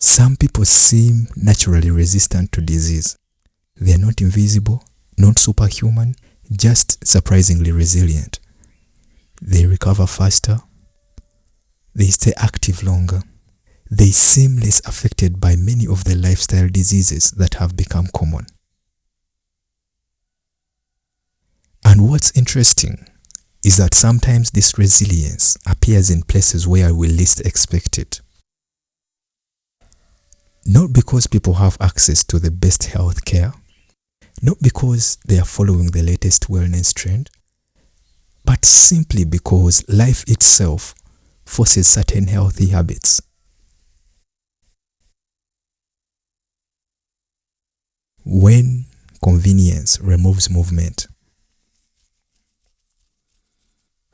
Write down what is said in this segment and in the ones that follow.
Some people seem naturally resistant to disease. They are not invisible, not superhuman, just surprisingly resilient. They recover faster. They stay active longer. They seem less affected by many of the lifestyle diseases that have become common. And what's interesting is that sometimes this resilience appears in places where we least expect it. Not because people have access to the best health care, not because they are following the latest wellness trend, but simply because life itself forces certain healthy habits. When convenience removes movement.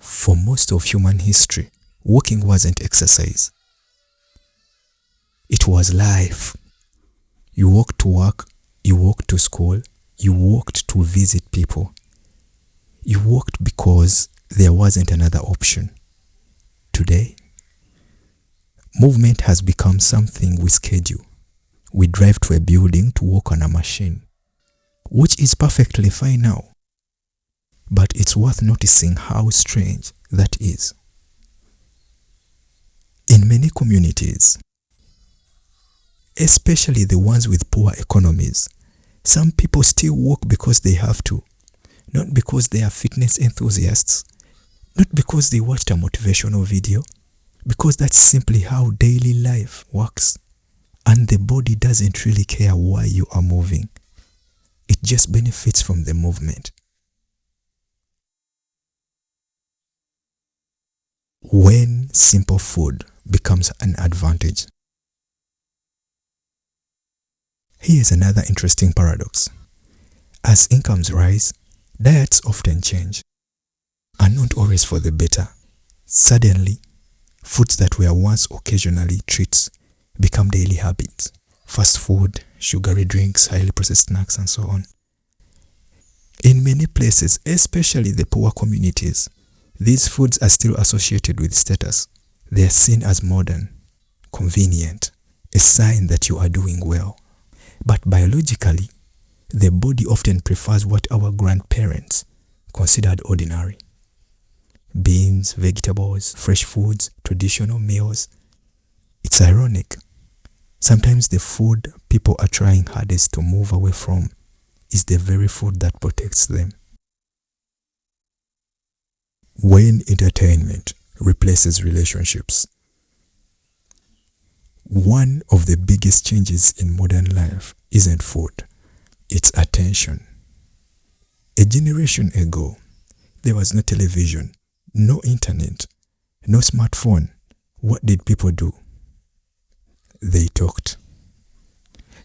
For most of human history, walking wasn't exercise. It was life. You walked to work, you walked to school, you walked to visit people. You walked because there wasn't another option. Today, movement has become something we schedule. We drive to a building to walk on a machine, which is perfectly fine now. But it's worth noticing how strange that is. In many communities, especially the ones with poor economies, some people still walk because they have to, not because they are fitness enthusiasts, not because they watched a motivational video, because that's simply how daily life works. And the body doesn't really care why you are moving. It just benefits from the movement. When simple food becomes an advantage. Here's another interesting paradox. As incomes rise, diets often change, and not always for the better. Suddenly, foods that were once occasionally treats become daily habits. Fast food, sugary drinks, highly processed snacks, and so on. In many places, especially the poor communities, these foods are still associated with status. They are seen as modern, convenient, a sign that you are doing well. But biologically, the body often prefers what our grandparents considered ordinary. Beans, vegetables, fresh foods, traditional meals. It's ironic. Sometimes the food people are trying hardest to move away from is the very food that protects them. When entertainment replaces relationships. One of the biggest changes in modern life isn't food, it's attention. A generation ago, there was no television, no internet, no smartphone. What did people do? They talked.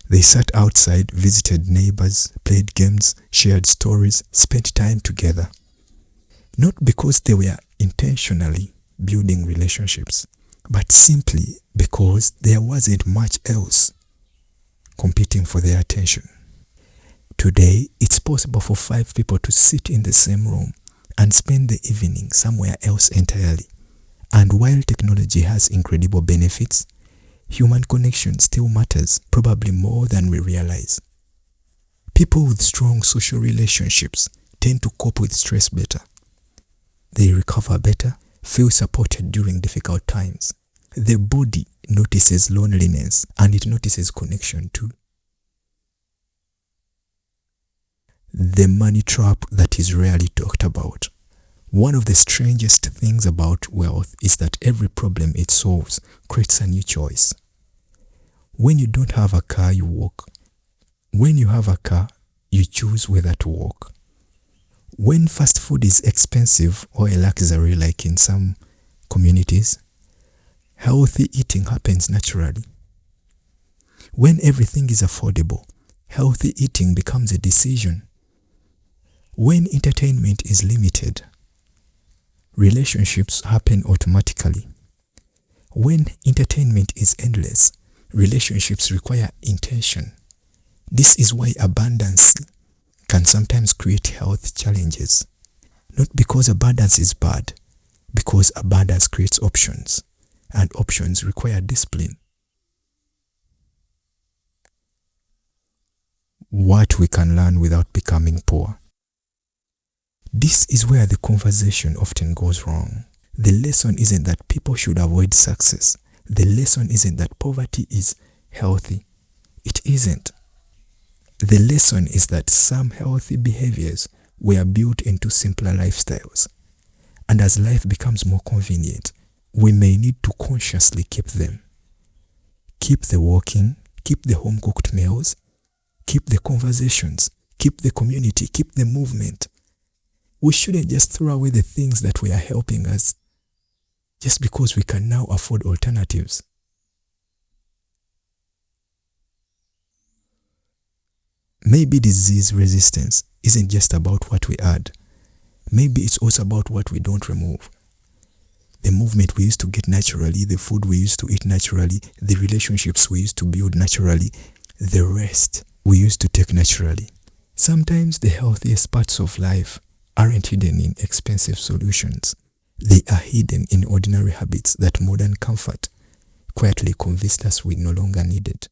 They sat outside, visited neighbors, played games, shared stories, spent time together. Not because they were intentionally building relationships, but simply because there wasn't much else competing for their attention. Today, it's possible for 5 people to sit in the same room and spend the evening somewhere else entirely. And while technology has incredible benefits, human connection still matters, probably more than we realize. People with strong social relationships tend to cope with stress better. They recover better, feel supported during difficult times. The body notices loneliness and it notices connection too. The money trap that is rarely talked about. One of the strangest things about wealth is that every problem it solves creates a new choice. When you don't have a car, you walk. When you have a car, you choose whether to walk. When fast food is expensive or a luxury like in some communities, healthy eating happens naturally. When everything is affordable, healthy eating becomes a decision. When entertainment is limited, relationships happen automatically. When entertainment is endless, relationships require intention. This is why abundance can sometimes create health challenges. Not because abundance is bad, because abundance creates options, and options require discipline. what we can learn without becoming poor. This is where the conversation often goes wrong. The lesson isn't that people should avoid success. The lesson isn't that poverty is healthy. It isn't. The lesson is that some healthy behaviors were built into simpler lifestyles. And as life becomes more convenient, we may need to consciously keep them. Keep the walking, keep the home-cooked meals, keep the conversations, keep the community, keep the movement. We shouldn't just throw away the things that were helping us just because we can now afford alternatives. Maybe disease resistance isn't just about what we add. Maybe it's also about what we don't remove. The movement we used to get naturally, the food we used to eat naturally, the relationships we used to build naturally, the rest we used to take naturally. Sometimes the healthiest parts of life aren't hidden in expensive solutions. They are hidden in ordinary habits that modern comfort quietly convinced us we no longer needed.